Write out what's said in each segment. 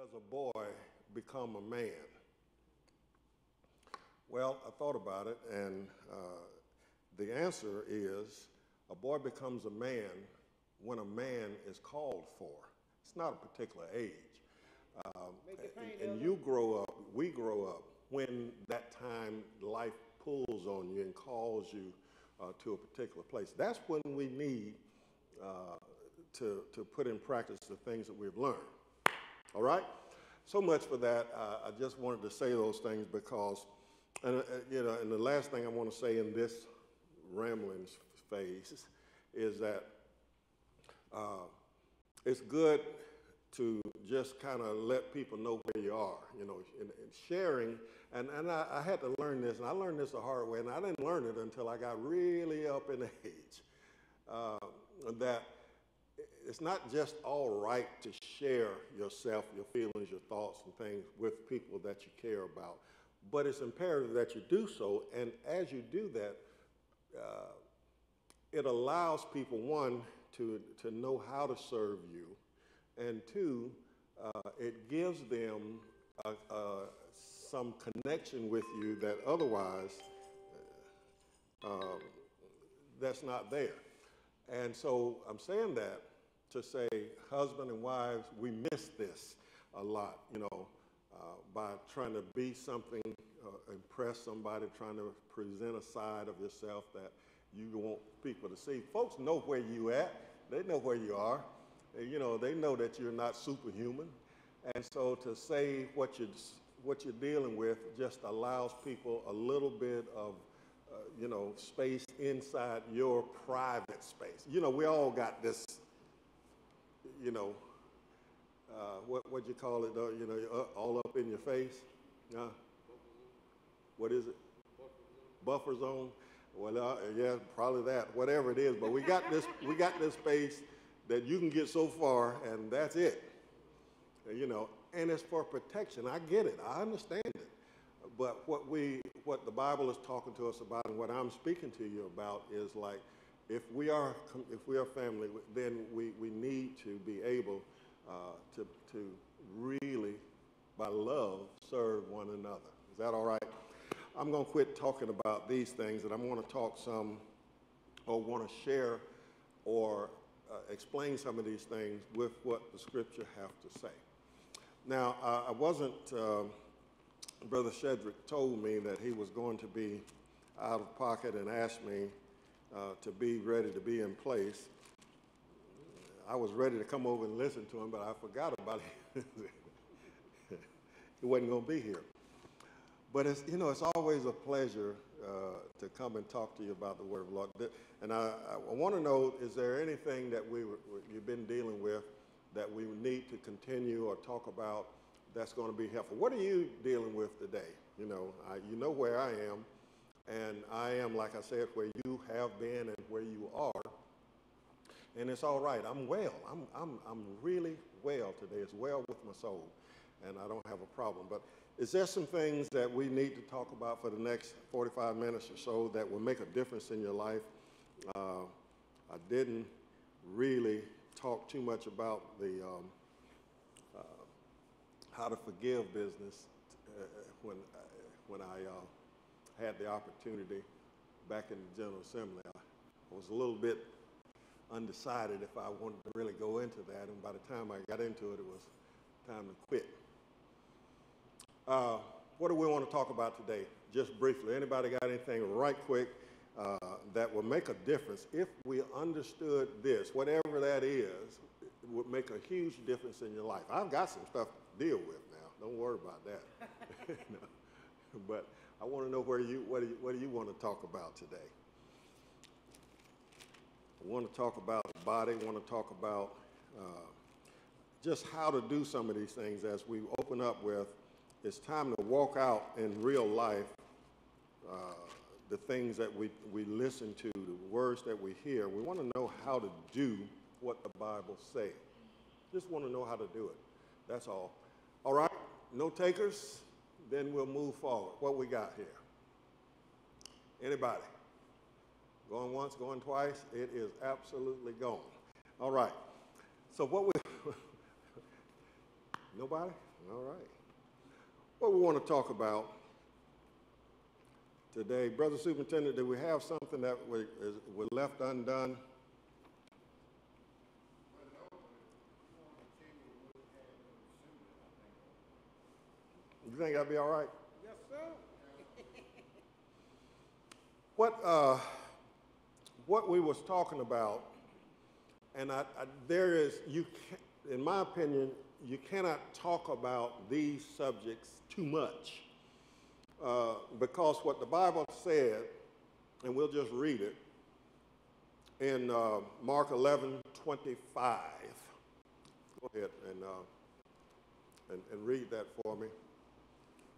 does a boy become a man? Well, I thought about it, and the answer is a boy becomes a man when a man is called for. It's not a particular age. And you grow up, we grow up, when that time life pulls on you and calls you to a particular place. That's when we need to put in practice the things that we've learned. All right? So much for that. I just wanted to say those things because, and the last thing I want to say in this rambling phase is that it's good to just kind of let people know where you are, and sharing. And I had to learn this, and I learned this the hard way, and I didn't learn it until I got really up in age, that it's not just all right to share yourself, your feelings, your thoughts, and things with people that you care about, but it's imperative that you do so, and as you do that, it allows people, one, to know how to serve you, and two, it gives them some connection with you that otherwise that's not there. And so I'm saying that to say, husband and wives, we miss this a lot, by trying to be something, impress somebody, trying to present a side of yourself that you want people to see. Folks know where you at. They know where you are. They know that you're not superhuman. And so to say what you're dealing with just allows people a little bit of, space inside your private space. We all got this, what you call it, all up in your face. What is it? Buffer zone. Well, yeah, probably that. Whatever it is, but we got this space that you can get so far, and that's it. And it's for protection. I get it. I understand it. But what the Bible is talking to us about, and what I'm speaking to you about, is like, if we are family, then we need to be able to really, by love, serve one another. Is that all right? I'm going to quit talking about these things, and I'm going to talk some, or want to share, or explain some of these things with what the Scripture have to say. Now, I wasn't, Brother Shedrick told me that he was going to be out of pocket and asked me to be ready to be in place. I was ready to come over and listen to him, but I forgot about it. He wasn't going to be here. But it's always a pleasure to come and talk to you about the Word of the Lord. And I want to know, is there anything that you've been dealing with that we need to continue or talk about that's going to be helpful? What are you dealing with today? You know where I am, and I am, like I said, where you have been and where you are. And it's all right. I'm well. I'm really well today. It's well with my soul, and I don't have a problem. But is there some things that we need to talk about for the next 45 minutes or so that will make a difference in your life? I didn't really talk too much about the how to forgive business when I had the opportunity back in the General Assembly. I was a little bit undecided if I wanted to really go into that, and by the time I got into it, it was time to quit. What do we want to talk about today? Just briefly, anybody got anything right quick that will make a difference? If we understood this, whatever that is, it would make a huge difference in your life. I've got some stuff to deal with now. Don't worry about that. But I want to know what do you want to talk about today? I want to talk about the body. I want to talk about just how to do some of these things as we open up with. It's time to walk out in real life the things that we listen to, the words that we hear. We want to know how to do what the Bible says. Just want to know how to do it. That's all. All right? No takers? Then we'll move forward. What we got here? Anybody? Going once, going twice? It is absolutely gone. All right. So what we... Nobody? All right. What we want to talk about today, Brother Superintendent, do we have something that was left undone? You think that'll be all right? Yes, sir. What we was talking about, and there is, in my opinion, you cannot talk about these subjects too much because what the Bible said, and we'll just read it, in Mark 11:25. Go ahead and read that for me.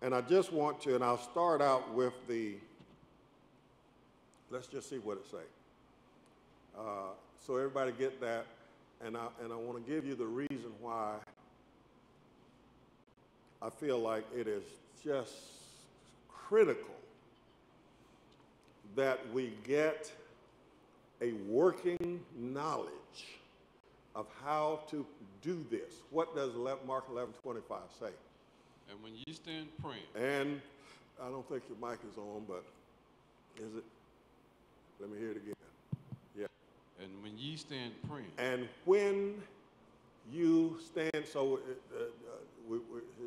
And I just want to, and I'll start out with let's just see what it says. So everybody get that, and I want to give you the reason why I feel like it is just critical that we get a working knowledge of how to do this. What does Mark 11:25 say? And when ye stand praying. And I don't think your mic is on, but is it? Let me hear it again. Yeah. And when ye stand praying. And when you stand, so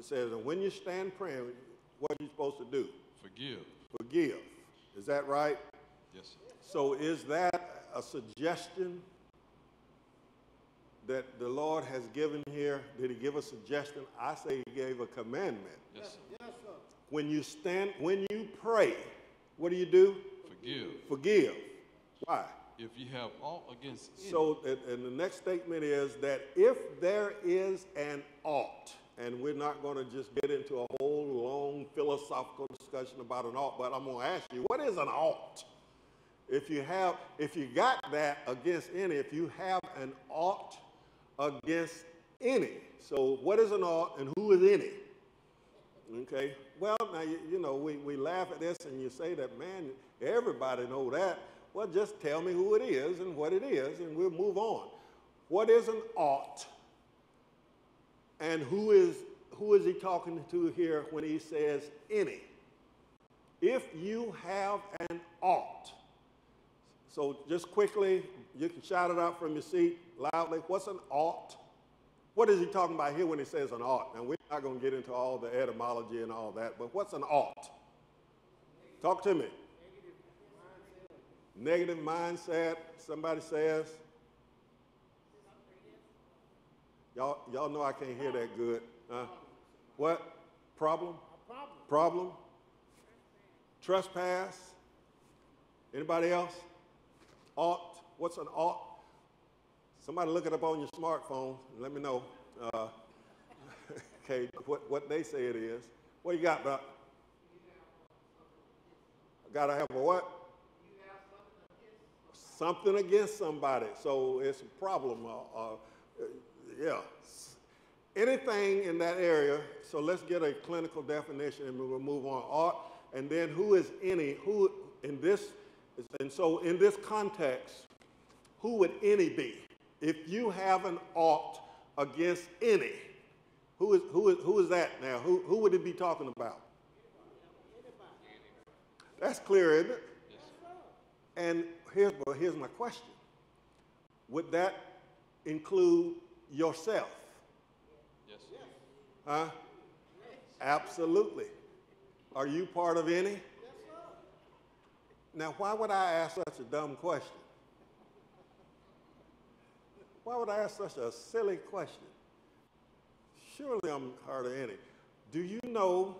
it says, and when you stand praying, what are you supposed to do? Forgive. Forgive. Is that right? Yes, sir. So is that a suggestion that the Lord has given here? Did he give a suggestion? I say he gave a commandment. Yes, sir. Yes, sir. When you pray, what do? Forgive. Forgive. Why? If you have aught against any. So, and the next statement is that if there is an ought, and we're not going to just get into a whole long philosophical discussion about an ought, but I'm going to ask you, what is an ought? If you got that against any, if you have an ought against any, so what is an ought and who is any? Okay, well, now, you know, we laugh at this and you say that, man, everybody know that. Well, just tell me who it is and what it is, and we'll move on. What is an ought? And who is he talking to here when he says any? If you have an ought, so just quickly, you can shout it out from your seat loudly. What's an ought? What is he talking about here when he says an ought? Now, we're not going to get into all the etymology and all that, but what's an ought? Talk to me. Negative mindset, somebody says. Y'all know I can't hear that good. What? Problem? Problem? Trespass? Anybody else? Ought? What's an ought? Somebody look it up on your smartphone and let me know. Okay, what they say it is. What you got, Buck? Gotta have a what? Something against somebody. So it's a problem. Yeah. Anything in that area. So let's get a clinical definition and we'll move on. Ought, and then who is any? Who in this? And so in this context, who would any be? If you have an ought against any, who is that now? Who would it be talking about? That's clear, isn't it? And here's my question. Would that include yourself? Yes, sir. Huh? Absolutely. Are you part of any? Now, why would I ask such a dumb question? Why would I ask such a silly question? Surely I'm part of any. Do you know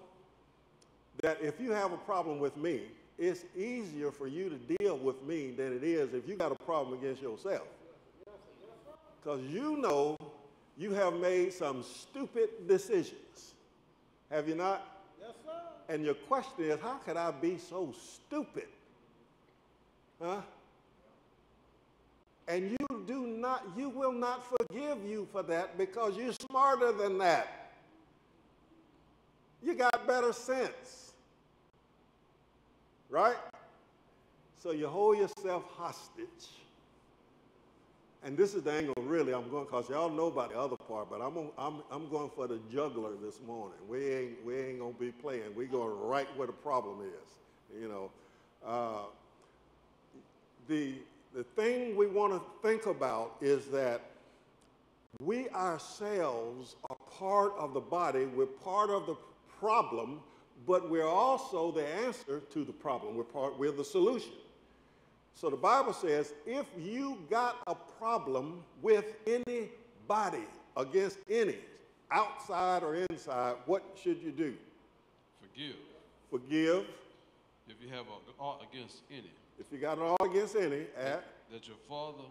that if you have a problem with me, it's easier for you to deal with me than it is if you got a problem against yourself? Because you know you have made some stupid decisions. Have you not? Yes, sir. And your question is, how could I be so stupid? Huh? And you will not forgive you for that because you're smarter than that. You got better sense. Right? So you hold yourself hostage and this is the angle really I'm going, because y'all know about the other part, but I'm going for the juggler this morning. We ain't gonna be playing. We going right where the problem is. You know, the thing we want to think about is that we ourselves are part of the body. We're part of the problem, but we're also the answer to the problem. We're the solution. So the Bible says, if you got a problem with anybody, against any, outside or inside, what should you do? Forgive. Forgive. If you have an ought against any. If you got an ought against any, that your Father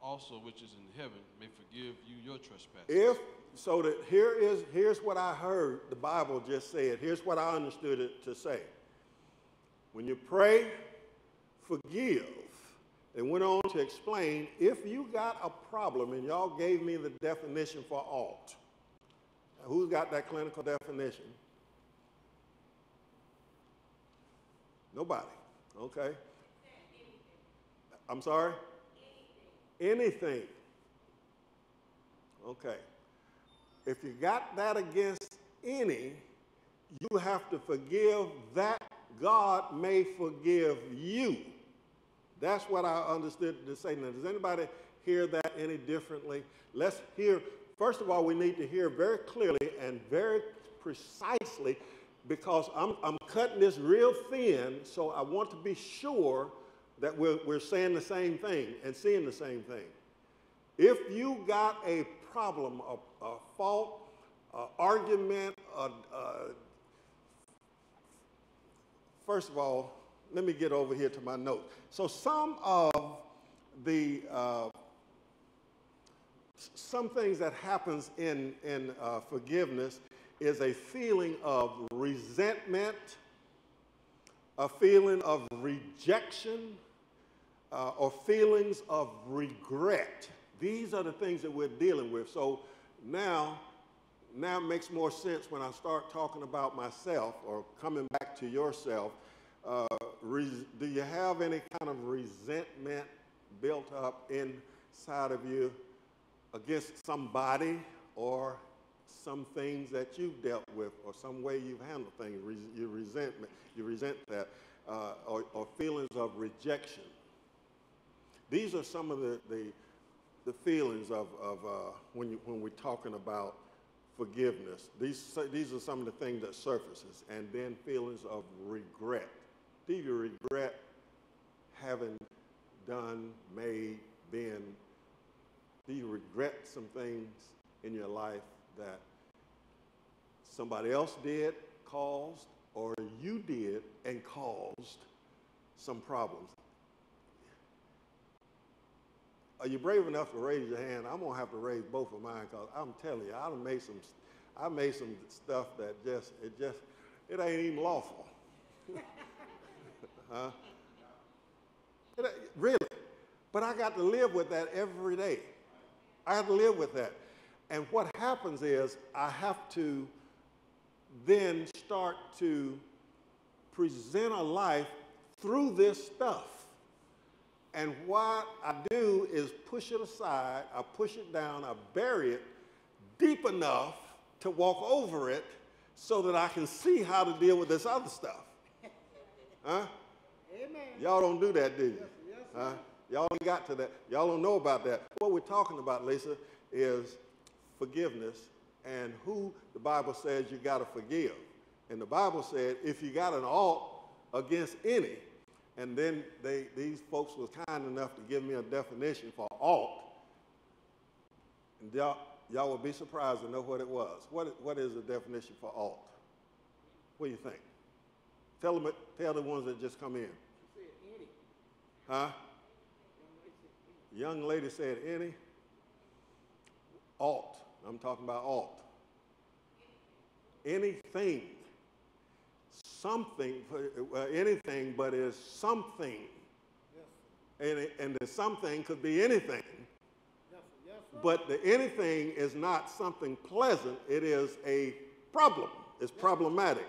also which is in heaven may forgive you your trespasses. Here's what I heard the Bible just said. Here's what I understood it to say. When you pray, forgive. It went on to explain, if you got a problem, and y'all gave me the definition for ought. Who's got that clinical definition? Nobody. Okay. I'm sorry? Anything. Okay. If you got that against any, you have to forgive that God may forgive you. That's what I understood to say. Now, does anybody hear that any differently? Let's hear. First of all, we need to hear very clearly and very precisely, because I'm cutting this real thin, so I want to be sure that we're saying the same thing and seeing the same thing. If you got a problem, a fault, an argument, first of all, let me get over here to my notes. So some things that happens in forgiveness is a feeling of resentment, a feeling of rejection, or feelings of regret. These are the things that we're dealing with. So now it makes more sense when I start talking about myself or coming back to yourself. Do you have any kind of resentment built up inside of you against somebody or some things that you've dealt with or some way you've handled things? You resent that, or feelings of rejection. These are some of the feelings of when we're talking about forgiveness. These are some of the things that surfaces, and then feelings of regret. Do you regret having done, made, been? Do you regret some things in your life that somebody else did, caused, or you did and caused some problems? Are you brave enough to raise your hand? I'm gonna have to raise both of mine, because I'm telling you, I made some stuff that it ain't even lawful. Huh? Really? But I got to live with that every day. I have to live with that. And what happens is I have to then start to present a life through this stuff. And what I do is push it aside, I push it down, I bury it deep enough to walk over it so that I can see how to deal with this other stuff. Huh? Amen. Y'all don't do that, do you? Yes, huh? Y'all ain't got to that. Y'all don't know about that. What we're talking about, Lisa, is forgiveness and who the Bible says you got to forgive. And the Bible said if you got an ought against any, and then these folks was kind enough to give me a definition for ought, and y'all would be surprised to know what it was. What is the definition for ought? What do you think? Tell the ones that just come in. She said any. Huh? Young lady said any. Ought. I'm talking about ought. Anything. Something. Anything, but is something. Yes. And the something could be anything. Yes, yes, but the anything is not something pleasant. It is a problem. It's problematic.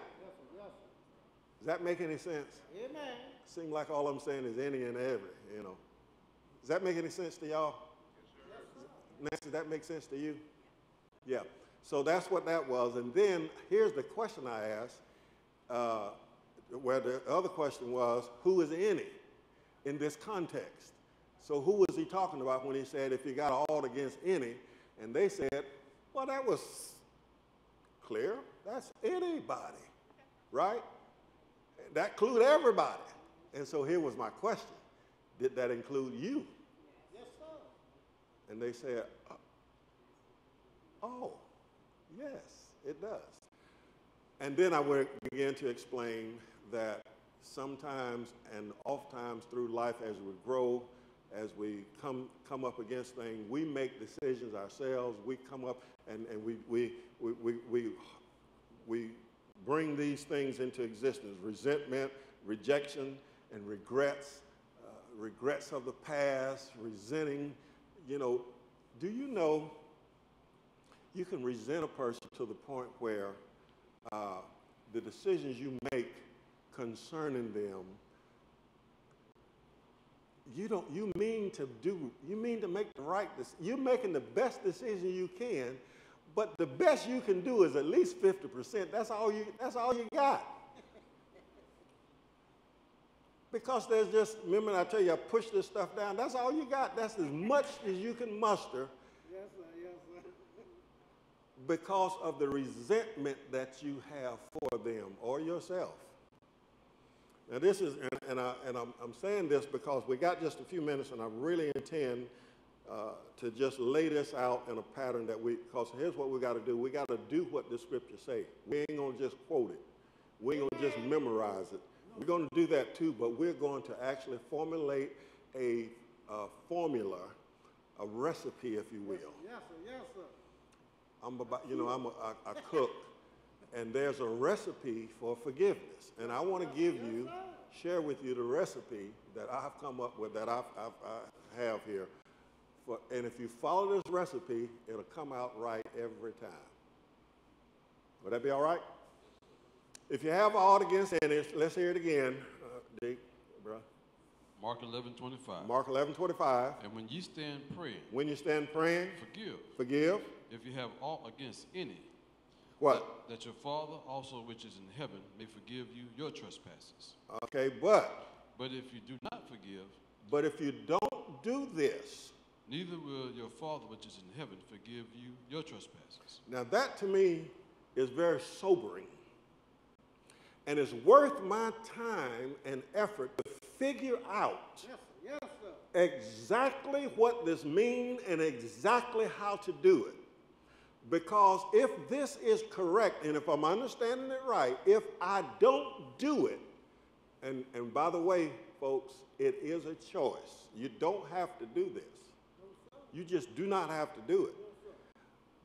Does that make any sense? Amen. Seems like all I'm saying is any and every, you know. Does that make any sense to y'all? Yes, Nancy, that make sense to you? Yeah. So that's what that was. And then here's the question I asked, where the other question was, who is any in this context? So who was he talking about when he said, if you got all against any? And they said, well, that was clear. That's anybody, right? That include everybody. And so here was my question. Did that include you? Yes, sir. And they said, oh, yes, it does. And then I began to explain that sometimes and oftentimes through life as we grow, as we come up against things, we make decisions ourselves. We come up and we bring these things into existence: resentment, rejection, and regrets, regrets of the past, resenting. You know, do you know you can resent a person to the point where the decisions you make concerning them, you mean to make the right decision. You're making the best decision you can, but the best you can do is at least 50%. That's all you got. Because there's just, remember I tell you, I push this stuff down, that's all you got. That's as much as you can muster. Yes, sir, yes, sir. Because of the resentment that you have for them or yourself. Now this is, and I'm saying this because we got just a few minutes, and I really intend to just lay this out in a pattern that because here's what we got to do. We got to do what the scriptures say. We ain't going to just quote it. We ain't going to just memorize it. We're going to do that too, but we're going to actually formulate a formula, a recipe, if you will. Yes, sir. Yes, sir. I'm a cook, and there's a recipe for forgiveness. And I want to share with you the recipe that I've come up with, that I have here. And if you follow this recipe, it'll come out right every time. Would that be all right? If you have aught against any, let's hear it again, Dick, bro. Mark 11:25. Mark 11:25. And when you stand praying. When you stand praying. Forgive. Forgive. If you have aught against any. What? That your Father also which is in heaven may forgive you your trespasses. Okay, but. But if you do not forgive. But if you don't do this. Neither will your Father which is in heaven forgive you your trespasses. Now that to me is very sobering. And it's worth my time and effort to figure out exactly what this means and exactly how to do it. Because if this is correct, and if I'm understanding it right, if I don't do it, and by the way, folks, it is a choice. You don't have to do this. You just do not have to do it.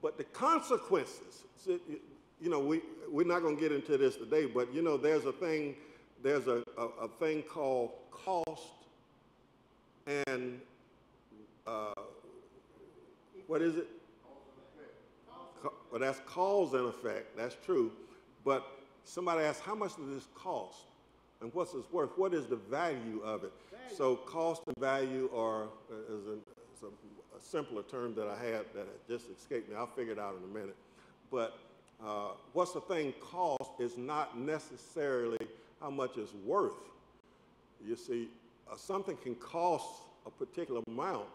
But the consequences, you know, we're not going to get into this today, but you know, there's a thing called cost and what is it? Well, that's cause and effect. That's true. But somebody asked, how much does this cost? And what's its worth? What is the value of it? So cost and value are is a simpler term that I had that just escaped me. I'll figure it out in a minute. But what's the thing cost is not necessarily how much it's worth. You see, something can cost a particular amount,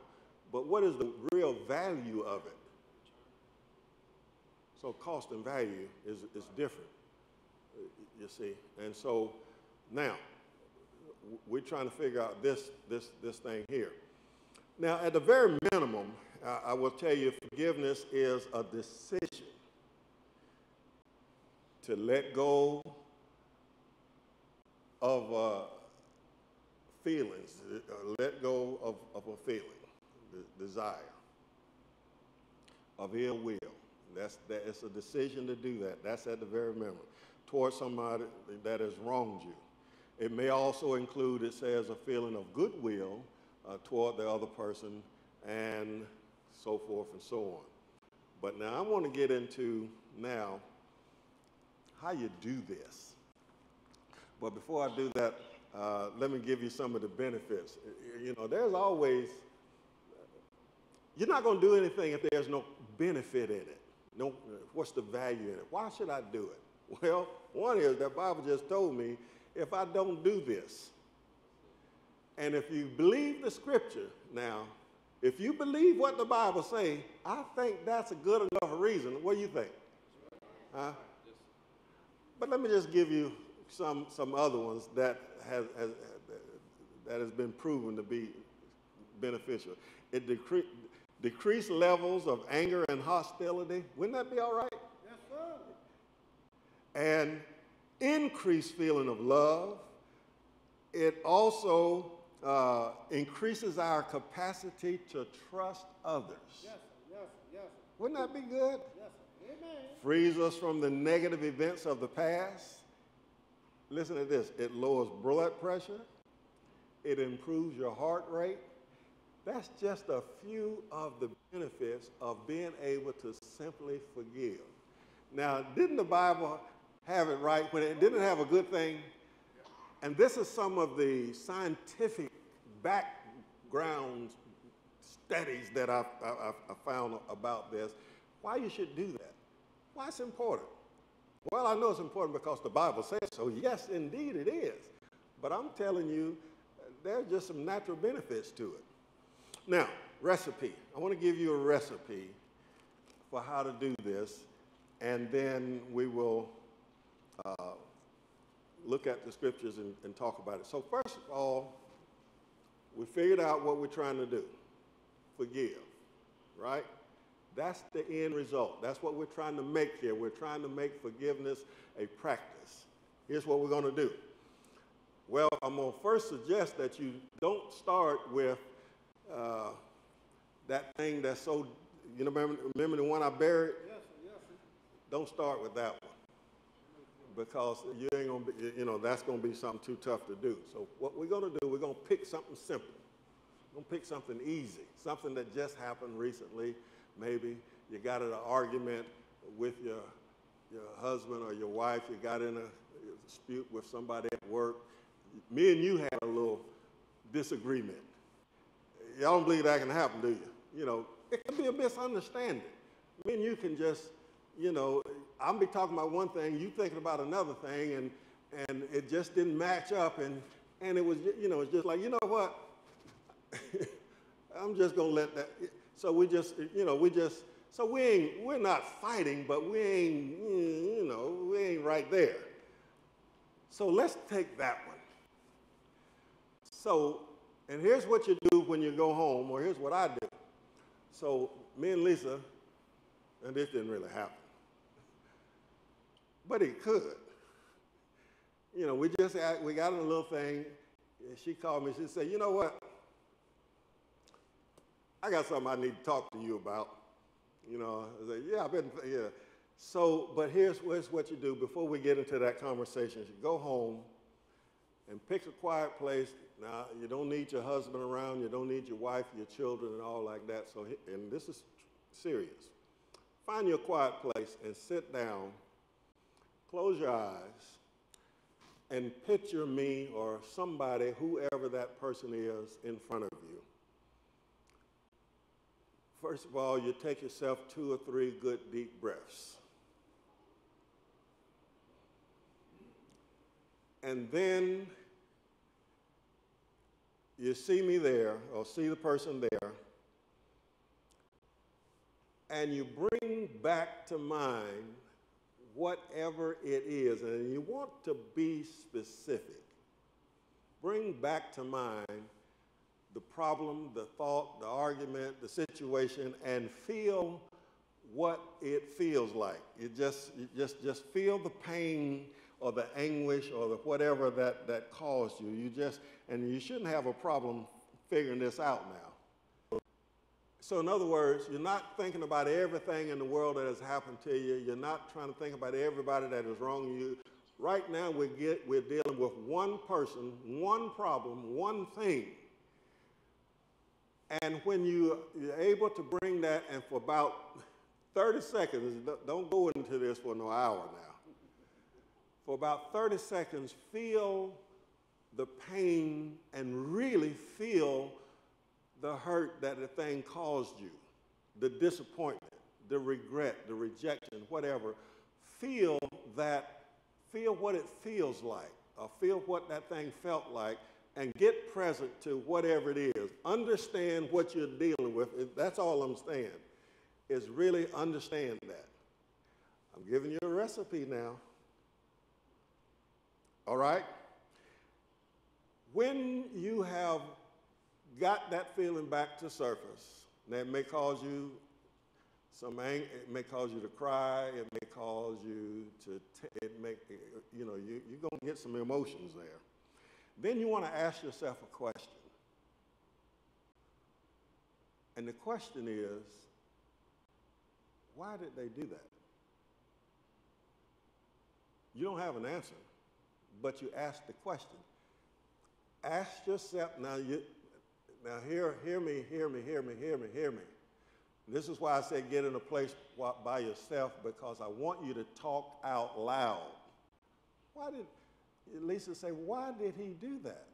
but what is the real value of it? So cost and value is different, you see. And so now, we're trying to figure out this thing here. Now, at the very minimum, I will tell you forgiveness is a decision to let go of feelings, let go of a feeling, desire, of ill will. It's a decision to do that. That's at the very minimum. Towards somebody that has wronged you. It may also include, it says, a feeling of goodwill toward the other person and so forth and so on. But now I want to get into now how you do this. But before I do that, let me give you some of the benefits. You know, there's always You're not going to do anything if there's no benefit in it. No, what's the value in it? Why should I do it? Well, one is that Bible just told me if I don't do this, and if you believe the scripture now, if you believe what the Bible says, I think that's a good enough reason. What do you think? Huh? But let me just give you some other ones that has been proven to be beneficial. It decreased levels of anger and hostility. Wouldn't that be all right? Yes, sir. And increased feeling of love. It also increases our capacity to trust others. Yes, yes, yes. Wouldn't that be good? Yes, amen. Frees us from the negative events of the past. Listen to this. It lowers blood pressure. It improves your heart rate. That's just a few of the benefits of being able to simply forgive. Now, didn't the Bible have it right when it didn't have a good thing? And this is some of the scientific background studies that I found about this. Why you should do that? Why it's important? Well, I know it's important because the Bible says so. Yes, indeed it is. But I'm telling you, there's just some natural benefits to it. Now, recipe. I want to give you a recipe for how to do this, and then we will look at the scriptures and talk about it. So first of all, we figured out what we're trying to do. Forgive, right? That's the end result. That's what we're trying to make here. We're trying to make forgiveness a practice. Here's what we're going to do. Well, I'm going to first suggest that you don't start with that thing that's so, you know, remember the one I buried? Yes, yes. Don't start with that one. Because you ain't going to be, you know, that's going to be something too tough to do. So what we're going to do, we're going to pick something simple. We're going to pick something easy, something that just happened recently. Maybe you got in an argument with your husband or your wife. You got in a dispute with somebody at work. Me and you had a little disagreement. Y'all don't believe that can happen, do you? You know, it can be a misunderstanding. Me and you can just, you know, I'll be talking about one thing, you thinking about another thing, and it just didn't match up, and it was, you know, it's just like, you know what? I'm just gonna let that. So we just, you know, so we're not fighting, but we ain't, you know, we ain't right there. So let's take that one. So, and here's what you do when you go home, or here's what I do. So me and Lisa, and this didn't really happen, but it could. You know, we got in a little thing, and she called me, she said, you know what? I got something I need to talk to you about. You know, I said, yeah. So, but here's what you do before we get into that conversation. You go home and pick a quiet place. Now, you don't need your husband around. You don't need your wife, your children, and all like that. So, and this is serious. Find your quiet place and sit down. Close your eyes and picture me or somebody, whoever that person is, in front of you. First of all, you take yourself 2 or 3 good deep breaths. And then you see me there, or see the person there, and you bring back to mind whatever it is, and you want to be specific. Bring back to mind the problem, the thought, the argument, the situation, and feel what it feels like. You just feel the pain or the anguish or the whatever that caused you. And you shouldn't have a problem figuring this out now. So in other words, you're not thinking about everything in the world that has happened to you. You're not trying to think about everybody that is wronging you. Right now, we're dealing with one person, one problem, one thing. And when you're able to bring that, and for about 30 seconds, don't go into this for no hour now. For about 30 seconds, feel the pain and really feel the hurt that the thing caused you. the disappointment, the regret, the rejection, whatever, feel what it feels like, or feel what that thing felt like, and get present to whatever it is. Understand what you're dealing with. That's all I'm saying, is really understand that. I'm giving you a recipe now. All right? When you have got that feeling back to surface, that may cause you some anger, it may cause you to cry, it may cause you to, you're going to get some emotions there. Then you want to ask yourself a question. And the question is, why did they do that? You don't have an answer, but you ask the question. Ask yourself, now hear me. This is why I say get in a place by yourself, because I want you to talk out loud. Why did Lisa say, why did he do that?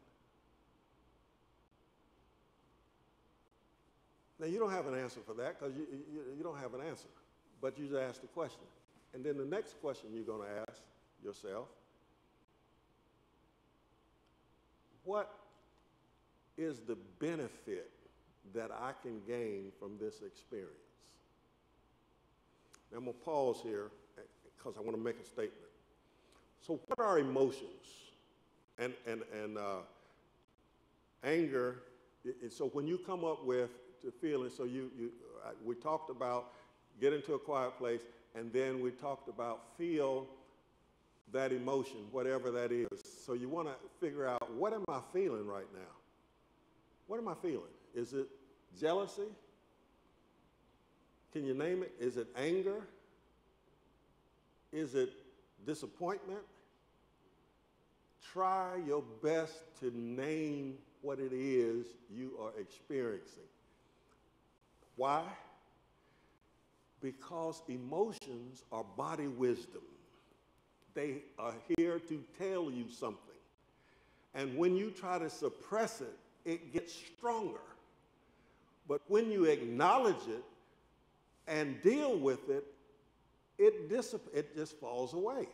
Now, you don't have an answer for that, because you don't have an answer, but you just ask the question. And then the next question you're going to ask yourself, what is the benefit that I can gain from this experience? Now, I'm going to pause here because I want to make a statement. So what are emotions? And anger, so when you come up with the feeling, so we talked about get into a quiet place, and then we talked about feel that emotion, whatever that is. So you want to figure out, what am I feeling right now? What am I feeling? Is it jealousy? Can you name it? Is it anger? Is it disappointment? Try your best to name what it is you are experiencing. Why? Because emotions are body wisdom. They are here to tell you something. And when you try to suppress it, it gets stronger. But when you acknowledge it and deal with it, it just falls away.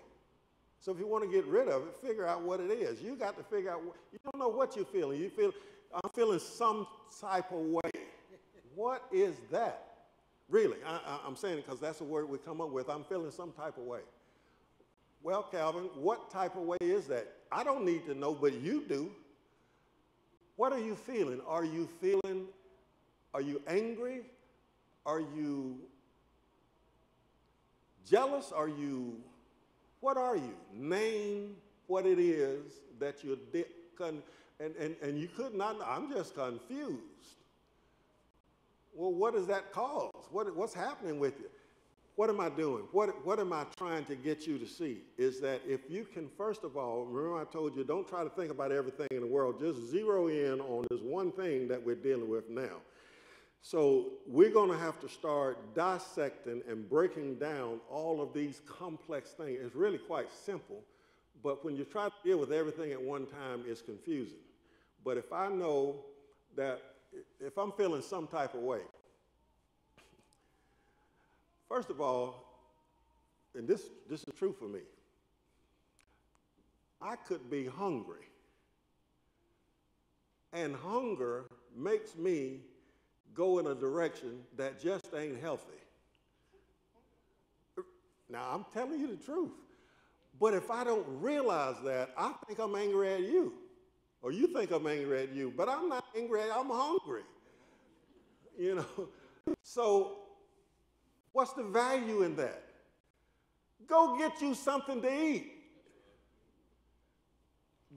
So if you want to get rid of it, figure out what it is. You got to figure out, you don't know what you're feeling. You feel, I'm feeling some type of way. What is that? Really, I'm saying it because that's a word we come up with. I'm feeling some type of way. Well, Calvin, what type of way is that? I don't need to know, but you do. What are you feeling? Are you angry? Are you jealous? What are you? Name what it is that you're, and you could not, I'm just confused. Well, what does that cause? What's happening with you? What am I doing? What am I trying to get you to see? Is that if you can, first of all, remember I told you, don't try to think about everything in the world. Just zero in on this one thing that we're dealing with now. So we're going to have to start dissecting and breaking down all of these complex things. It's really quite simple, but when you try to deal with everything at one time, it's confusing. But if I know that if I'm feeling some type of way, first of all, and this is true for me, I could be hungry, and hunger makes me go in a direction that just ain't healthy. Now, I'm telling you the truth. But if I don't realize that, I think I'm angry at you. Or you think I'm angry at you. But I'm not angry at you, I'm hungry. You know? So, what's the value in that? Go get you something to eat.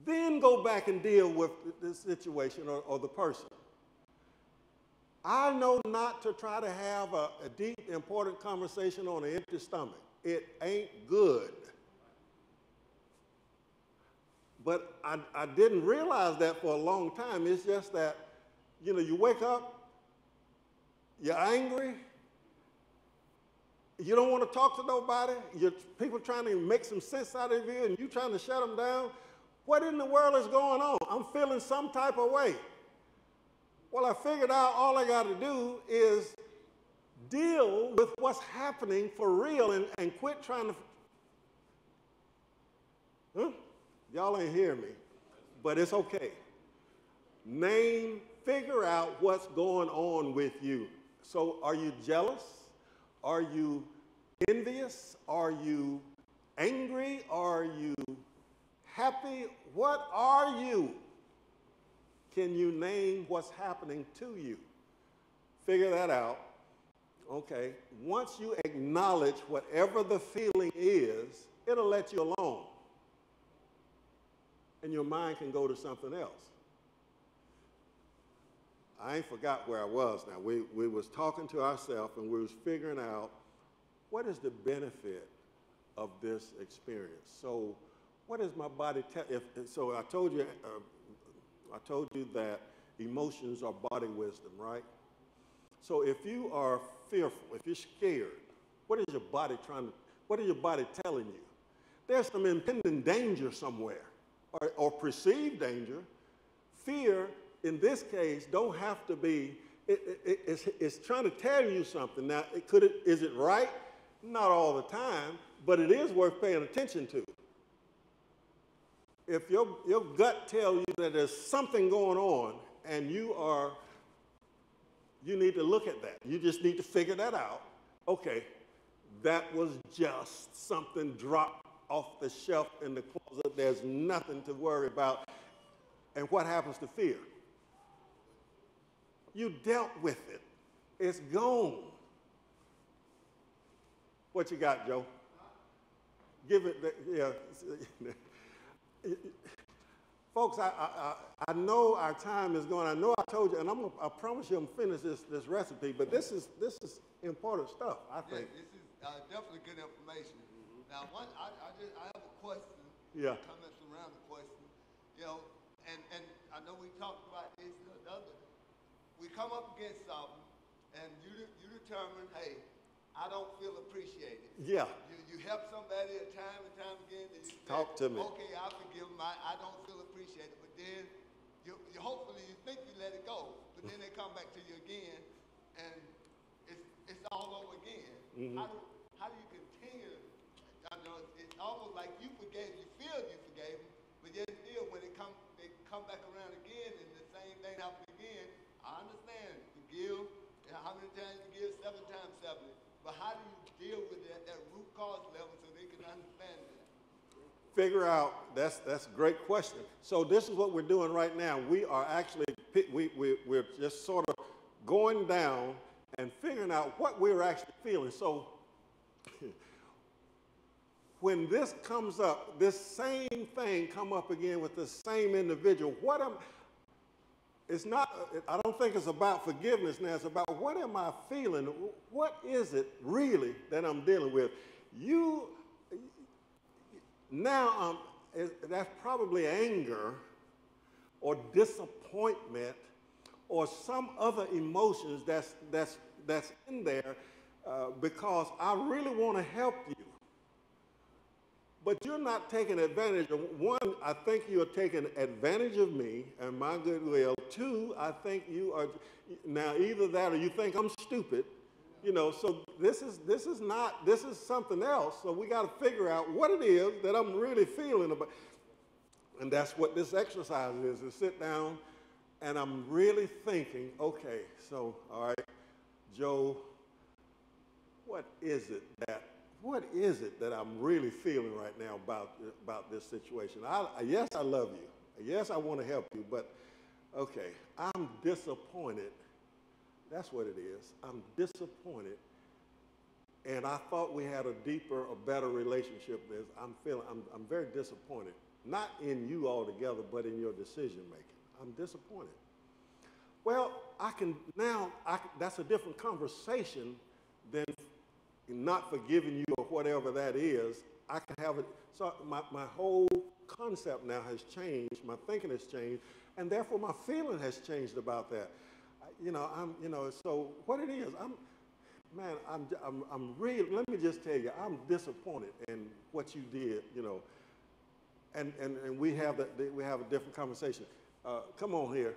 Then go back and deal with the situation or the person. I know not to try to have a deep, important conversation on an empty stomach. It ain't good. But I didn't realize that for a long time. It's just that, you know, you wake up, you're angry, you don't want to talk to nobody, people trying to make some sense out of you, and you trying to shut them down. What in the world is going on? I'm feeling some type of way. Well, I figured out all I got to do is Deal with what's happening for real and quit trying to. Huh? Y'all ain't hear me, but it's okay. Figure out what's going on with you. So are you jealous? Are you envious? Are you angry? Are you happy? What are you? Can you name what's happening to you? Figure that out. Okay. Once you acknowledge whatever the feeling is, it'll let you alone. And your mind can go to something else. I ain't forgot where I was now. We was talking to ourselves and we was figuring out what is the benefit of this experience. So what is my body so I told you that emotions are body wisdom, right? So if you are fearful, if you're scared, what is your body telling you? There's some impending danger somewhere, or perceived danger. Fear, in this case, don't have to be, it's trying to tell you something. Now, is it right? Not all the time, but it is worth paying attention to. If your gut tells you that there's something going on and you need to look at that. You just need to figure that out. Okay, that was just something dropped off the shelf in the closet. There's nothing to worry about. And what happens to fear? You dealt with it. It's gone. What you got, Joe? Give it, yeah. Folks, I know our time is going. I know I told you, and I promise you I'm finish this recipe, but this is important stuff, I think. Yeah, this is definitely good information. Now, I have a question. Yeah. Comments around the question. You know, and I know we talked about this the other day. We come up against something, and you determine, hey, I don't feel appreciated. Yeah. You help somebody time and time again. And you Talk say, to me. Okay, I forgive them. I don't feel appreciated. But then you hopefully you think you let it go, but then they come back to you again, and it's all over again. Mm-hmm. How do you continue? I know it's almost like you forgave. You feel you forgave them, but yet still when they come back around again, and the same thing happens again. I understand. Forgive. And how many times you give? 7 times 70. But how do you deal with that root cause level so they can understand that? Figure out, that's a great question. So this is what we're doing right now. We are actually, we're just sort of going down and figuring out what we're actually feeling. So when this comes up, this same thing come up again with the same individual, I don't think it's about forgiveness now. It's about what am I feeling? What is it really that I'm dealing with? That's probably anger or disappointment or some other emotions that's in there because I really want to help you. But you're not taking advantage of, one, I think you are taking advantage of me and my goodwill. 2, I think you are, now either that or you think I'm stupid, so this is something else. So we got to figure out what it is that I'm really feeling about. And that's what this exercise is sit down and I'm really thinking, okay, so, all right, Joe, what is it that I'm really feeling right now about this situation? Yes, I love you. Yes, I want to help you, but okay, I'm disappointed. That's what it is. I'm disappointed, and I thought we had a deeper, a better relationship. I'm very disappointed, not in you altogether, but in your decision making. I'm disappointed. Well, that's a different conversation than not forgiving you or whatever that is. I can have it. So my whole concept now has changed. My thinking has changed, and therefore my feeling has changed about that. So what it is, I'm really. Let me just tell you, I'm disappointed in what you did. And we have a different conversation. Come on here.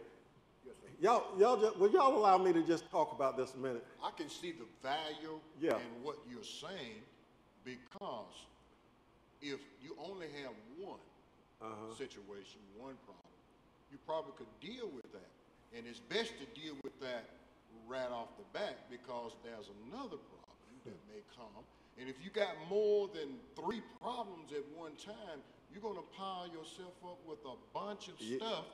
will y'all allow me to just talk about this a minute? I can see the value Yeah. in what you're saying, because if you only have one situation, one problem, you probably could deal with that. And it's best to deal with that right off the bat, because there's another problem that may come. And if you got more than 3 problems at one time, you're going to pile yourself up with a bunch of stuff.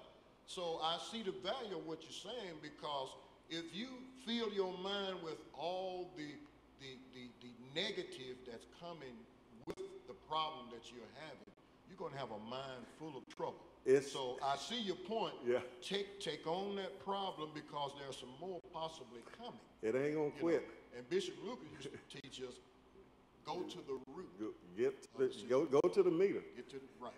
So I see the value of what you're saying, because if you fill your mind with all the negative that's coming with the problem that you're having, you're going to have a mind full of trouble. So I see your point. Yeah. Take on that problem, because there's some more possibly coming. It ain't gonna quit. And Bishop Lucas used to teach us, go to the root. Go to the meter. Get to the right.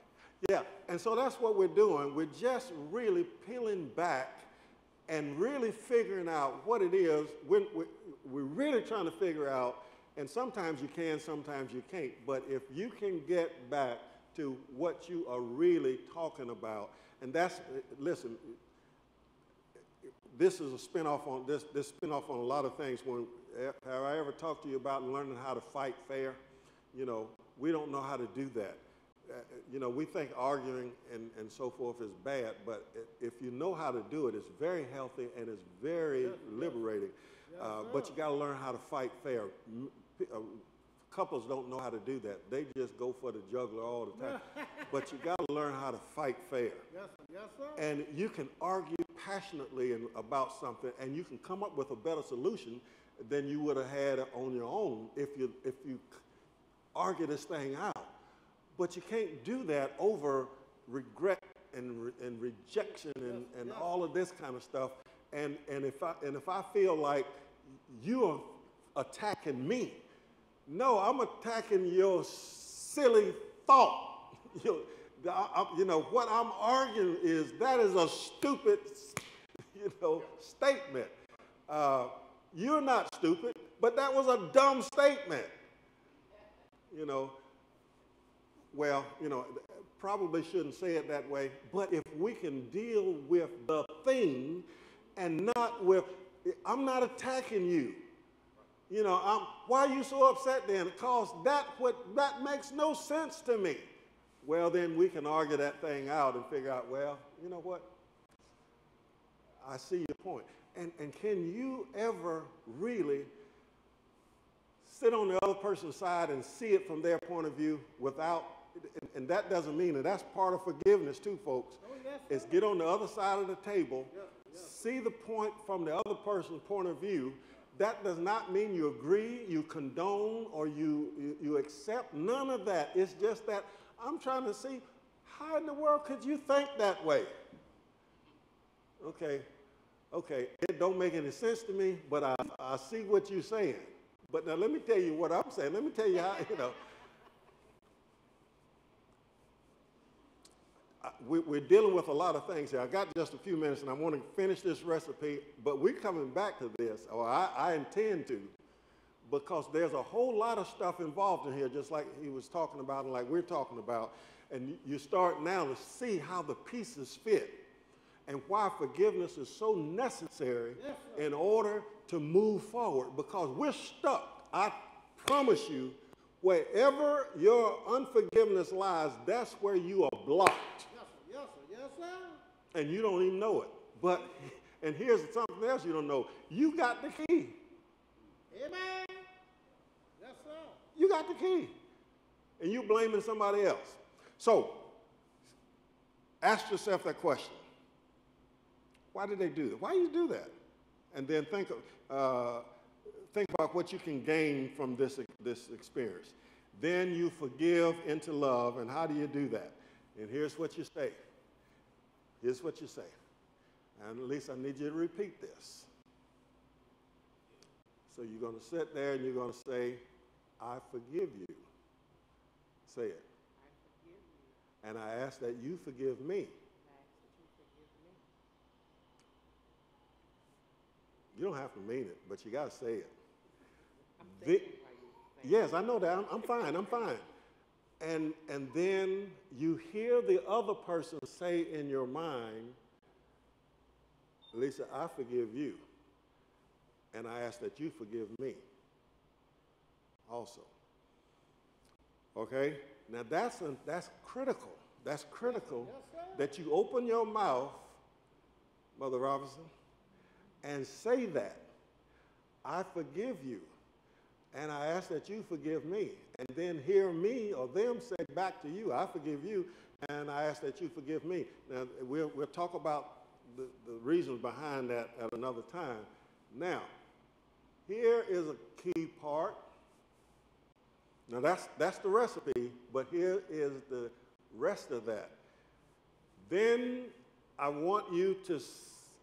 Yeah, and so that's what we're doing. We're just really peeling back and really figuring out what it is. We're really trying to figure out, and sometimes you can, sometimes you can't, but if you can get back to what you are really talking about, and that's, listen, this is a spinoff on this spinoff on a lot of things. Have I ever talked to you about learning how to fight fair? We don't know how to do that. We think arguing and so forth is bad, but if you know how to do it, it's very healthy and it's very liberating. But you got to learn how to fight fair. Couples don't know how to do that. They just go for the juggler all the time. But you got to learn how to fight fair. Yes, sir. Yes, sir. And you can argue passionately about something, and you can come up with a better solution than you would have had on your own if you argue this thing out. But you can't do that over regret and rejection and all of this kind of stuff. And if I feel like you're attacking me, no, I'm attacking your silly thought. What I'm arguing is that is a stupid, statement. You're not stupid, but that was a dumb statement. Probably shouldn't say it that way, but if we can deal with the thing and not with, I'm not attacking you. Why are you so upset then? Because that makes no sense to me. Well, then we can argue that thing out and figure out, well, you know what? I see your point. And can you ever really sit on the other person's side and see it from their point of view without, and that doesn't mean that that's part of forgiveness too, folks. Oh, yes, is get on the other side of the table, see the point from the other person's point of view. That does not mean you agree, you condone, or you accept. None of that. It's just that I'm trying to see, how in the world could you think that way? Okay, it don't make any sense to me, but I see what you're saying. But now let me tell you what I'm saying. Let me tell you how, we're dealing with a lot of things here. I got just a few minutes, and I want to finish this recipe, but we're coming back to this, or I intend to, because there's a whole lot of stuff involved in here, just like he was talking about and like we're talking about, and you start now to see how the pieces fit and why forgiveness is so necessary in order to move forward, because we're stuck. I promise you, wherever your unforgiveness lies, that's where you are blocked. Yes, sir. Yes, sir. And you don't even know it. And here's something else you don't know. You got the key. Amen. Yes, sir. You got the key. And you blaming somebody else. So, ask yourself that question. Why did they do that? Why do you do that? And then think about what you can gain from this experience. Then you forgive into love. And how do you do that? And here's what you say. Here's what you say. And at least I need you to repeat this. So you're going to sit there and you're going to say, I forgive you. Say it. I forgive you. And I ask that you forgive me. I ask that you forgive me. You don't have to mean it, but you got to say it. I'm thinking while you say Yes, I know that. I'm fine. I'm fine. And then you hear the other person say in your mind, Lisa, I forgive you, and I ask that you forgive me also. Okay? Now that's critical. That's critical that you open your mouth, Mother Robinson, and say that. I forgive you, and I ask that you forgive me. And then hear me or them say back to you, I forgive you, and I ask that you forgive me. Now, we'll talk about the reasons behind that at another time. Now, here is a key part. Now, that's the recipe, but here is the rest of that. Then I want you to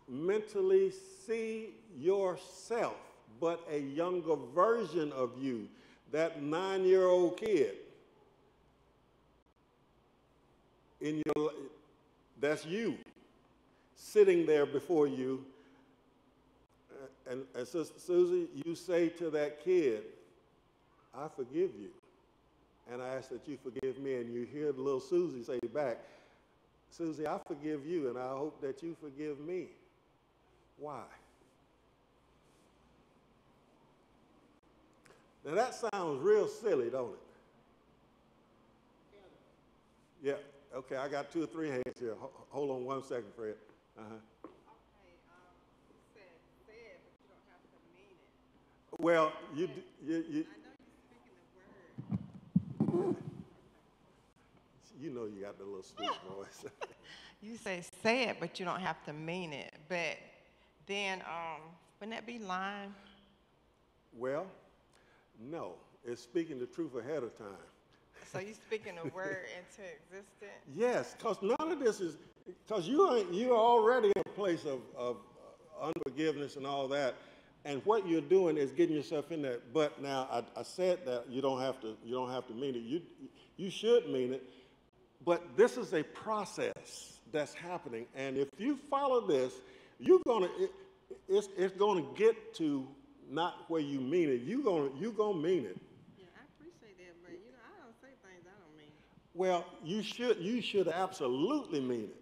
mentally see yourself, but a younger version of you, that 9-year-old kid. That's you, sitting there before you. And Sister Susie, you say to that kid, I forgive you. And I ask that you forgive me. And you hear the little Susie say back, Susie, I forgive you, and I hope that you forgive me. Why? Now that sounds real silly, don't it? Yeah, okay, I got 2 or 3 hands here. Hold on 1 second, Fred. Uh-huh. Okay, you said it, but you don't have to mean it. Well, I know you're speaking the word. you know you got the little sweet voice. You say it, but you don't have to mean it. But then, wouldn't that be lying? Well, no, it's speaking the truth ahead of time. So you speaking the word into existence? Yes, because none of this is, because you're already in a place of unforgiveness and all that, and what you're doing is getting yourself in there. But now I said that you don't have to mean it. You should mean it, but this is a process that's happening, and if you follow this, it's gonna get to not where you mean it. You're gonna mean it. Yeah, I appreciate that, but I don't say things I don't mean. Well, you should absolutely mean it.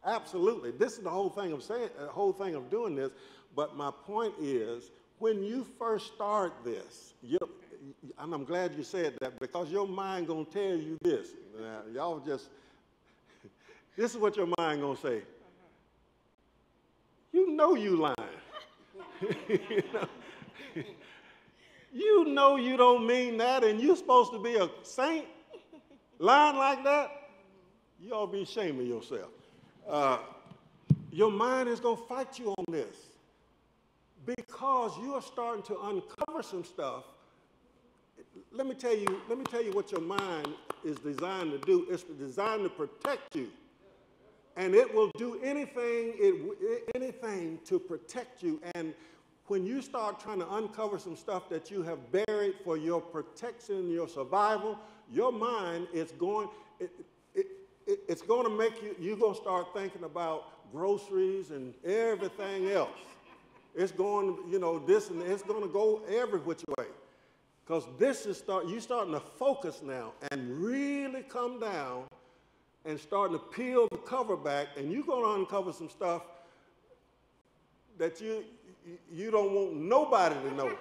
Absolutely. This is the whole thing of saying, the whole thing of doing this. But my point is, when you first start this, and I'm glad you said that, because your mind gonna tell you this. Now, y'all just, this is what your mind gonna say. You know you lying. You know you don't mean that, and you're supposed to be a saint, lying like that. You ought to be ashamed of yourself. Your mind is going to fight you on this because you are starting to uncover some stuff. Let me tell you what your mind is designed to do. It's designed to protect you, and it will do anything to protect you. And when you start trying to uncover some stuff that you have buried for your protection and your survival, your mind is going, it's going to make you're going to start thinking about groceries and everything else. It's going, this and it's going to go every which way. Because you're starting to focus now and really come down and starting to peel the cover back, and you're going to uncover some stuff that you don't want nobody to know.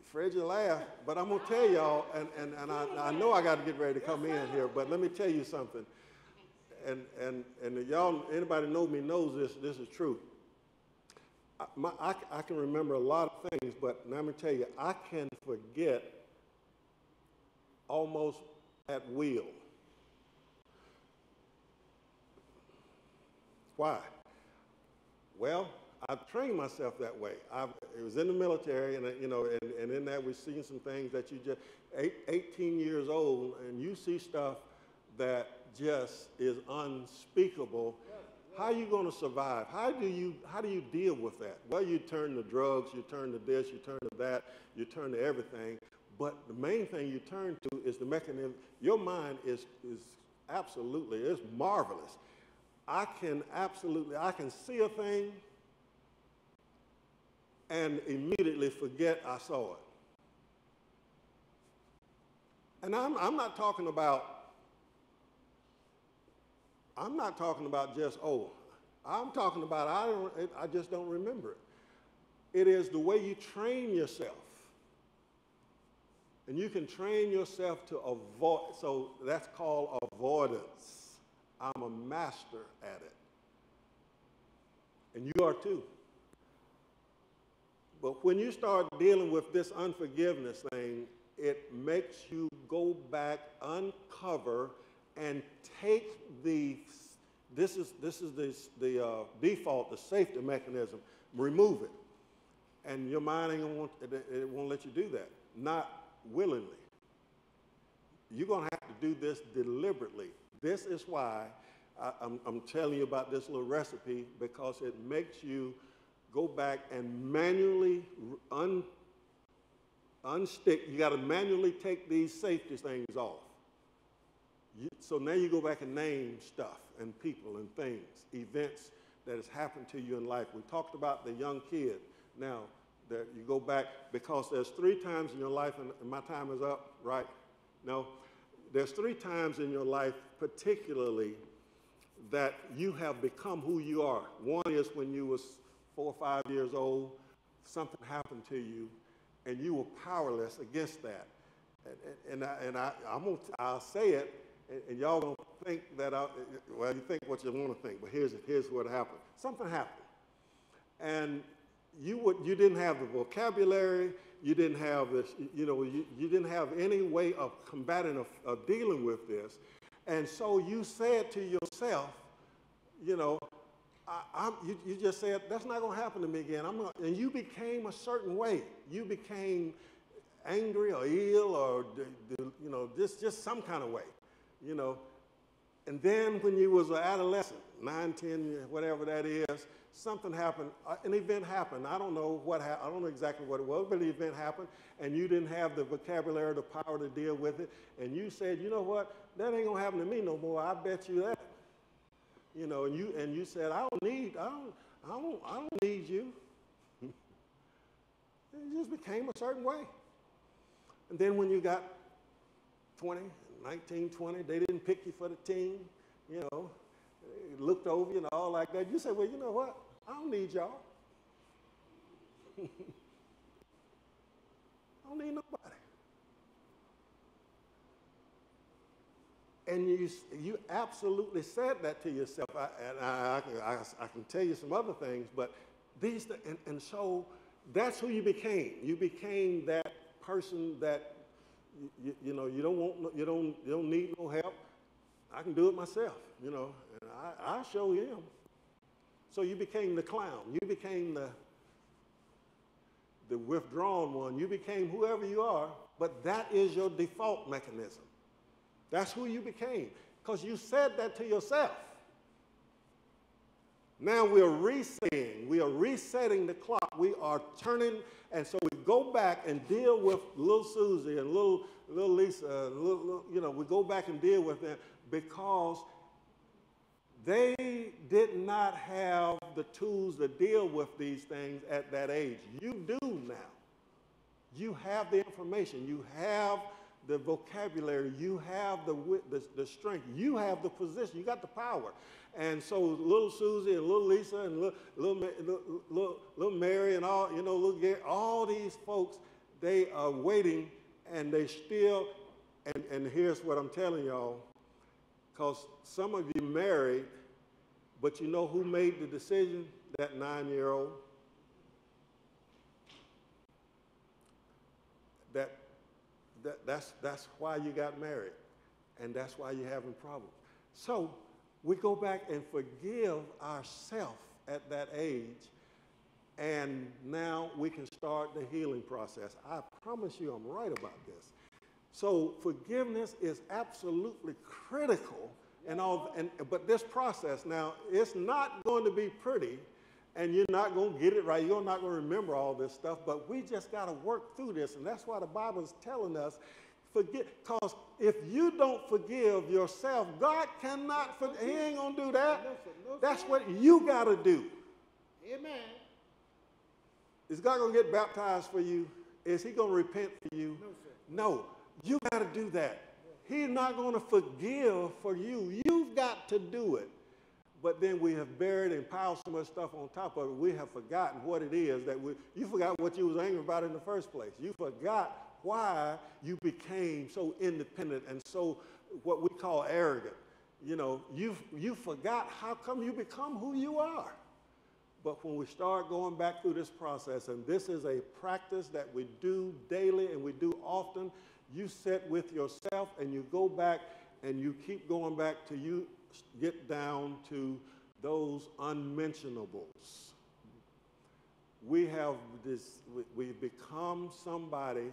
Fred, you laugh, but I'm going to tell y'all, and I know I got to get ready to come in here, but let me tell you something. And y'all, anybody know me knows this is true. I can remember a lot of things, but let me tell you, I can forget almost at will. Why? Well, I trained myself that way. It was in the military, and and in that we've seen some things that you just 18 years old, and you see stuff that just is unspeakable. How are you going to survive? How do you deal with that? Well, you turn to drugs, you turn to this, you turn to that, you turn to everything. But the main thing you turn to is the mechanism. Your mind is absolutely, it's marvelous. I can see a thing and immediately forget I saw it. And I'm not talking about just, I'm talking about, I just don't remember it. It is the way you train yourself. And you can train yourself to avoid, so that's called avoidance. I'm a master at it. And you are too. But when you start dealing with this unforgiveness thing, it makes you go back, uncover, and take the default, the safety mechanism, remove it. And your mind ain't gonna it won't let you do that, not willingly. You're gonna have to do this deliberately. This is why I'm telling you about this little recipe, because it makes you go back and manually unstick. You gotta manually take these safety things off. So now you go back and name stuff and people and things, events that has happened to you in life. We talked about the young kid. Now, that you go back, because there's 3 times in your life, and my time is up, right? No, there's 3 times in your life particularly that you have become who you are. One is when you was 4 or 5 years old, something happened to you, and you were powerless against that. I'll say it, and y'all don't think that, well, you think what you want to think, but here's what happened. Something happened. And you didn't have the vocabulary, you didn't have this, you didn't have any way of combating or dealing with this. And so you said to yourself, you just said, that's not going to happen to me again. And you became a certain way. You became angry or ill or, just some kind of way. And then when you was an adolescent, 9, 10, whatever that is, something happened, an event happened. I don't know what happened, I don't know exactly what it was, but the event happened, and you didn't have the vocabulary, the power to deal with it, and you said, you know what, that ain't gonna happen to me no more, I bet you that. And you said, I don't need you. It just became a certain way. And then when you got 20, 19, 20, they didn't pick you for the team, looked over you and all like that. You said, well, you know what? I don't need y'all. I don't need nobody. And you absolutely said that to yourself. I can tell you some other things, but and so that's who you became. You became that person that you don't need no help. I can do it myself, and I show him. So you became the clown. You became the withdrawn one. You became whoever you are, but that is your default mechanism. That's who you became, because you said that to yourself. Now we are resetting the clock. We are turning, and so we go back and deal with little Susie and little Lisa, we go back and deal with them because they did not have the tools to deal with these things at that age. You do now. You have the information. You have the vocabulary. You have the strength. You have the position. You got the power. And so little Susie and little Lisa and little Mary and all, little Gary, all these folks, they are waiting, and they still, and here's what I'm telling y'all, because some of you married, but you know who made the decision? That 9-year-old. That's why you got married, and that's why you're having problems. So we go back and forgive ourselves at that age, and now we can start the healing process. I promise you I'm right about this. So forgiveness is absolutely critical, but this process now, it's not going to be pretty, and you're not going to get it right. You're not going to remember all this stuff, but we just got to work through this, and that's why the Bible is telling us, because if you don't forgive yourself, God cannot forgive. He ain't going to do that. That's what you got to do. Amen. Is God going to get baptized for you? Is he going to repent for you? No, sir. No. You got to do that. He's not going to forgive for you. You've got to do it. but then we have buried and piled so much stuff on top of it, we have forgotten what it is you forgot what you was angry about in the first place. You forgot why you became so independent and so what we call arrogant. You know, you forgot how come you become who you are. But when we start going back through this process, and this is a practice that we do daily and we do often, you sit with yourself and you go back and you keep going back till you get down to those unmentionables. We have this, we become somebody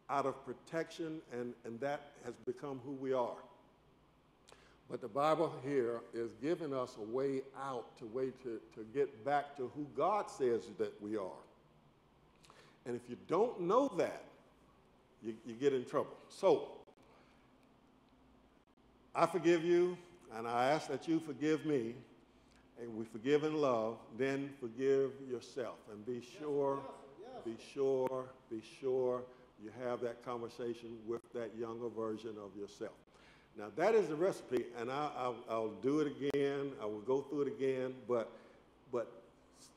out of protection, and that has become who we are. But the Bible here is giving us a way out, to get back to who God says that we are. And if you don't know that, you get in trouble. So, I forgive you, and I ask that you forgive me, and we forgive in love, then forgive yourself. And be sure you have that conversation with that younger version of yourself. Now, that is the recipe, and I'll do it again. I will go through it again, but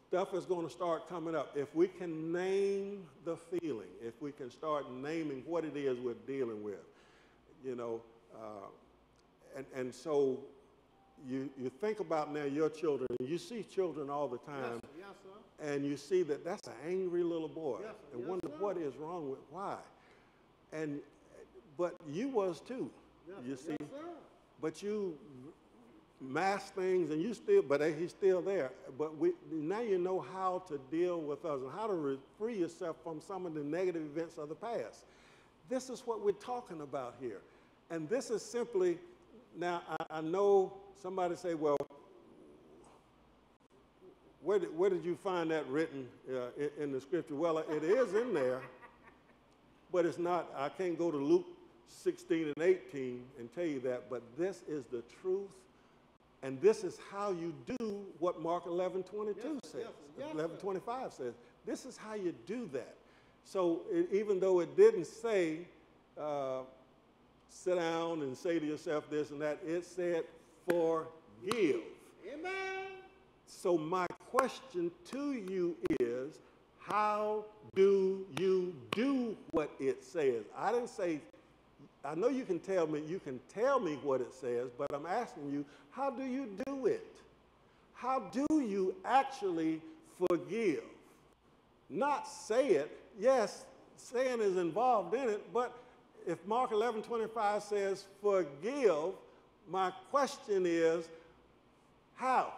stuff is going to start coming up. If we can name the feeling, if we can start naming what it is we're dealing with, you know, and so you think about now your children. You see children all the time, Yes, sir. and you see that that's an angry little boy, Yes, and yes, wonder sir. what is wrong with why. But you was too. Yes, You see, yes, sir. but you mask things, and but he's still there. But now you know how to deal with us and how to free yourself from some of the negative events of the past. This is what we're talking about here, and this is simply. Now I know somebody say, well, where did you find that written in the scripture? Well, it is in there, but it's not. I can't go to Luke 16 and 18 and tell you that, but this is the truth, and this is how you do what Mark 11:22 says, 11:25 says. This is how you do that. So even though it didn't say sit down and say to yourself this and that, it said forgive. Amen. So my question to you is, how do you do what it says? I didn't say, I know you can tell me what it says, but I'm asking you, how do you do it? How do you actually forgive? Not say it. Yes, saying is involved in it, but if Mark 11:25 says forgive, my question is, how?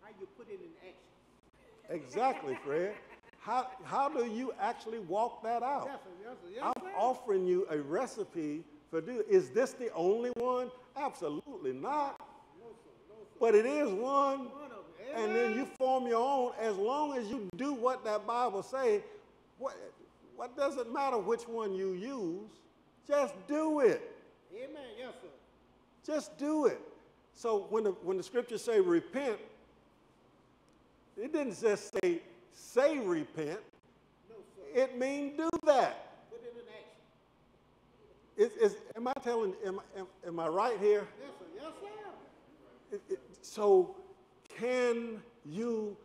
How you put it in action. Exactly, Fred. How do you actually walk that out? Yes, sir. Yes, sir. Yes, I'm sir. offering you a recipe for do. Is this the only one? Absolutely not. No, sir. No, sir. But it is one. One of them. And then you form your own. As long as you do what that Bible says, what does it matter which one you use? Just do it. Amen. Yes, sir. Just do it. So when the scriptures say repent, it didn't just say repent. No, sir. It means do that. Put it in action. Am I right here? Yes, sir. Yes, sir. So can you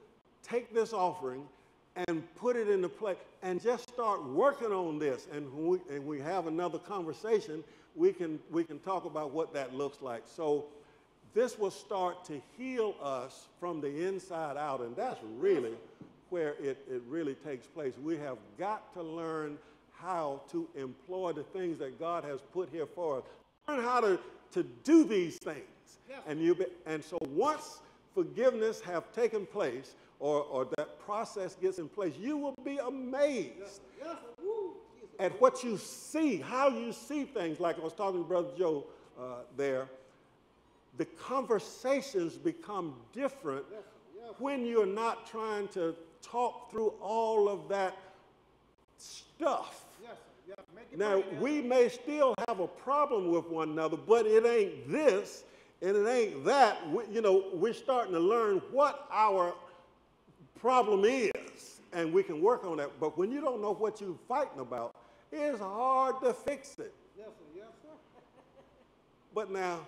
take this offering and put it into play and just start working on this? And when we have another conversation, we can talk about what that looks like. So this will start to heal us from the inside out, and that's really where it really takes place. We have got to learn how to employ the things that God has put here for us. Learn how to do these things. Yes. And so once forgiveness have taken place, or that process gets in place, you will be amazed Yes, sir. Woo. Jesus. at what you see, how you see things. Like I was talking to Brother Joe there, the conversations become different Yes, sir. Yes, sir. when you're not trying to talk through all of that stuff. Yes, sir. Yes. Make it Now, plain. we may still have a problem with one another, but it ain't this and it ain't that. We're starting to learn what our problem is, and we can work on that. But when you don't know what you're fighting about, it's hard to fix it. Yes, sir. Yes, sir. But now,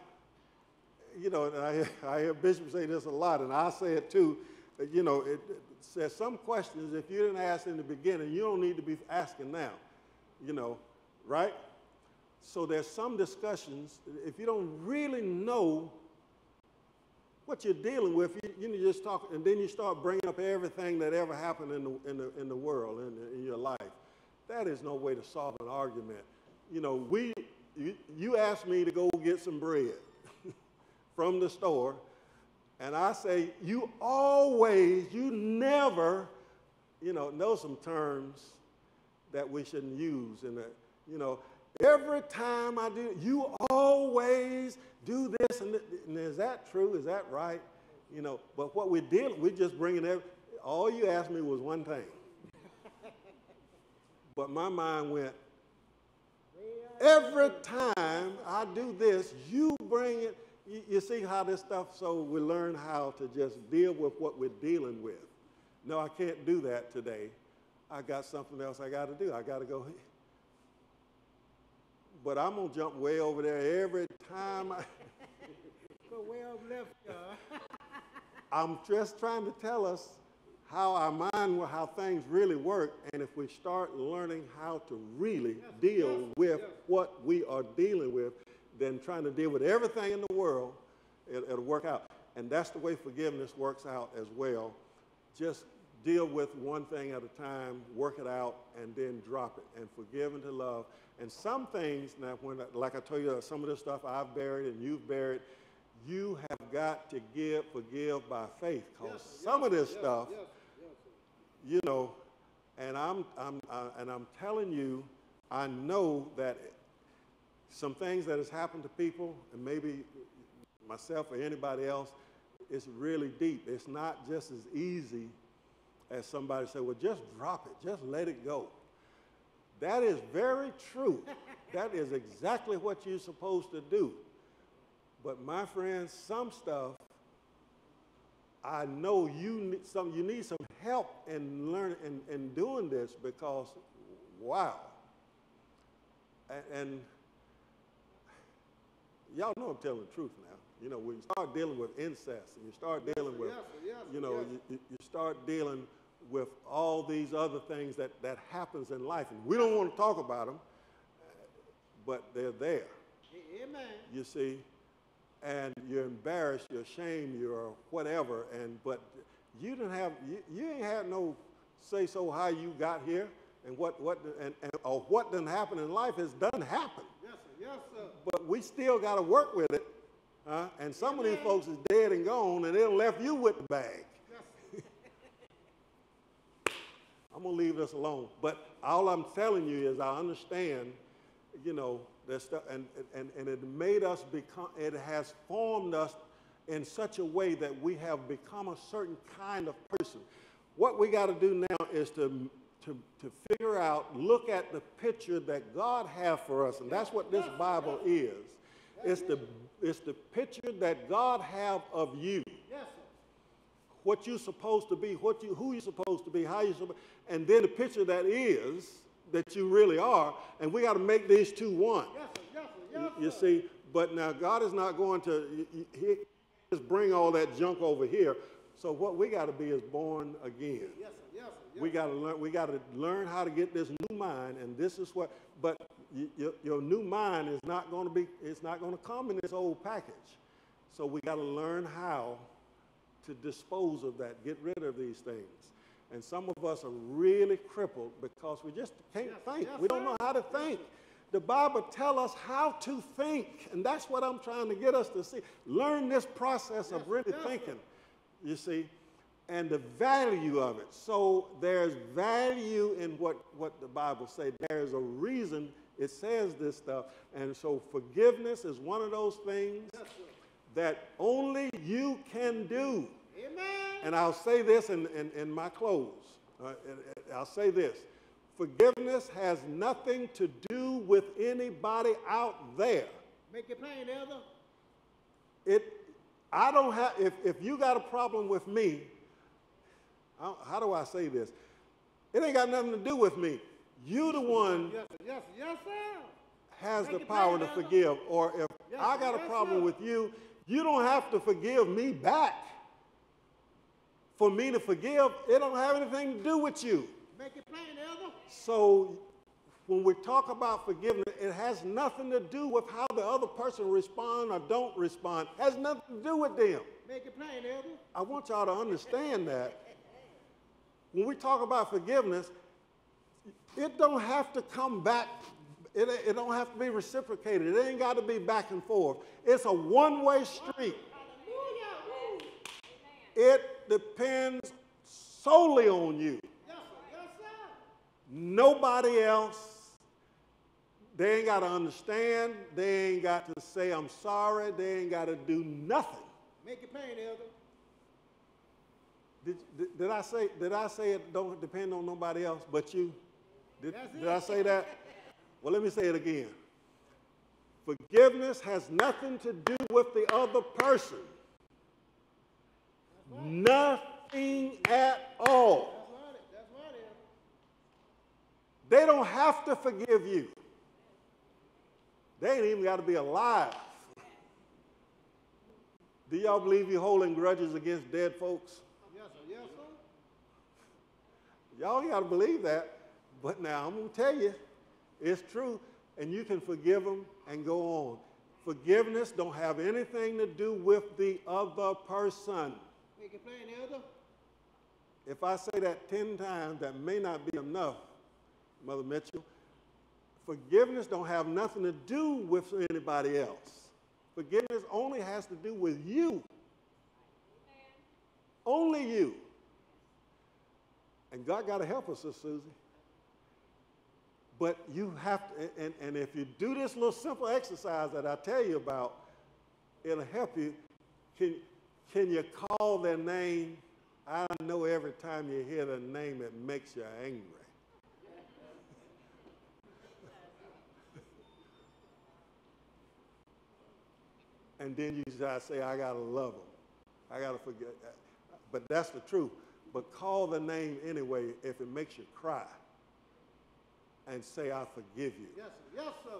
you know, and I hear Bishop say this a lot, and I say it too. You know, it says some questions, if you didn't ask in the beginning, you don't need to be asking now, you know, right? So there's some discussions, if you don't really know what you're dealing with, you just talk, and then you start bringing up everything that ever happened in the world, in your life. That is no way to solve an argument. You know, you asked me to go get some bread from the store, and I say, you never, you know some terms that we shouldn't use. And you know, every time I do, you always do this. And is that true? Is that right? You know, but what we're just bringing all you asked me was one thing. But my mind went, every time I do this, you bring it. You see how this stuff, so we learn how to just deal with what we're dealing with. No, I can't do that today. I got something else I got to do. I got to go. But I'm going to jump way over there every time. Go way over left, y'all. I'm just trying to tell us how our mind, how things really work, and if we start learning how to really deal with what we are dealing with, then trying to deal with everything in the world, it'll work out. And that's the way forgiveness works out as well. Just deal with one thing at a time, work it out, and then drop it, and forgive and to love. And some things, now, like I told you, some of this stuff I've buried and you've buried, you have got to forgive by faith, because some of this stuff, you know, and I'm telling you, I know that some things that has happened to people, and maybe myself or anybody else, it's really deep. It's not just as easy as somebody say, well, just drop it, just let it go. That is very true. That is exactly what you're supposed to do. But my friends, some stuff, I know you need some help in learning and doing this, because, wow. And y'all know I'm telling the truth now. You know, when you start dealing with incest, and you start dealing with, you start dealing with all these other things that happens in life. And we don't want to talk about them, but they're there. Amen. You see, and you're embarrassed, you're ashamed, you're whatever, but you ain't had no say so how you got here, and or what done happen in life has done happen. Yes, sir. Yes, sir. But we still got to work with it. And some of these folks is dead and gone, and they done left you with the bag. Yes, I'm going to leave this alone. But all I'm telling you is I understand, you know, that stuff, and it made us become, it has formed us in such a way that we have become a certain kind of person. What we got to do now is to figure out, look at the picture that God has for us, and that's what this Bible is. It's the picture that God have of you. yes, sir. What you're supposed to be, who you're supposed to be, how you're supposed, and then the picture that you really are, and we got to make these two one. Yes, sir. Yes, sir. Yes, You sir. see, but now God is not going to just bring all that junk over here. So what we got to be is born again. Yes, sir. Yes, sir. Yes, We got to learn how to get this new mind, and this is what. But your new mind is not going to be. It's not going to come in this old package. So we got to learn how to dispose of that, get rid of these things. And some of us are really crippled because we just can't think. Yes, We don't know how to think. The Bible tells us how to think, and that's what I'm trying to get us to see. Learn this process of really thinking, you see, and the value of it. So there's value in what the Bible says. There's a reason it says this stuff. And so forgiveness is one of those things that only you can do. Amen. And I'll say this in my close. I'll say this. Forgiveness has nothing to do with anybody out there. Make it plain, Elder. I don't have, if you got a problem with me, how do I say this? It ain't got nothing to do with me. You the one Yes, sir. Yes, sir. Yes, sir. has Make the it power plain, to Elder. forgive. Or if Yes, I sir. got a Yes, problem sir. with you, You don't have to forgive me back. For me to forgive, it don't have anything to do with you. Make it plain, Elder. So when we talk about forgiveness, it has nothing to do with how the other person responds or don't respond. It has nothing to do with them. Make it plain, Elder. I want y'all to understand that. When we talk about forgiveness, it don't have to come back. It don't have to be reciprocated. It ain't got to be back and forth. It's a one-way street. Hallelujah. Woo. It depends solely on you. Yes, sir. Yes, sir. Nobody else. They ain't got to understand. They ain't got to say, I'm sorry. They ain't got to do nothing. Make it plain, Elder. Did I say it don't depend on nobody else but you? Did That's I it. say that? Well, let me say it again. Forgiveness has nothing to do with the other person. Nothing at all. That's right. That's right, Elder. They don't have to forgive you. They ain't even got to be alive. Do y'all believe you're holding grudges against dead folks? Yes, sir. Yes, sir. Y'all got to believe that. But now I'm going to tell you, it's true, and you can forgive them and go on. Forgiveness don't have anything to do with the other person. Make it plain, Elder. If I say that 10 times, that may not be enough, Mother Mitchell. Forgiveness don't have nothing to do with anybody else. Forgiveness only has to do with you. Only you. And God got to help us, Sister Susie. But you have to, and if you do this little simple exercise that I tell you about, it'll help you. Can you call their name? I know every time you hear their name, it makes you angry. And then you gotta say, I gotta love them. I gotta forget. But that's the truth. But call the name anyway if it makes you cry. And say, I forgive you. Yes, sir. Yes, sir.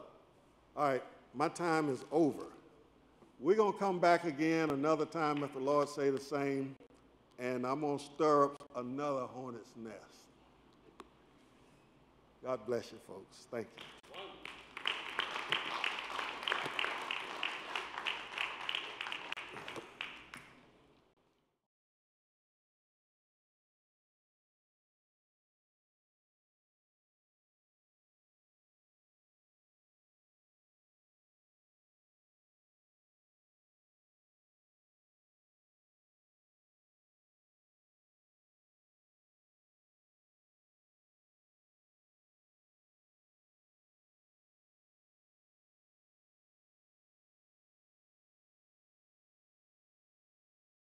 All right, my time is over. We're going to come back again another time if the Lord say the same, and I'm going to stir up another hornet's nest. God bless you, folks. Thank you.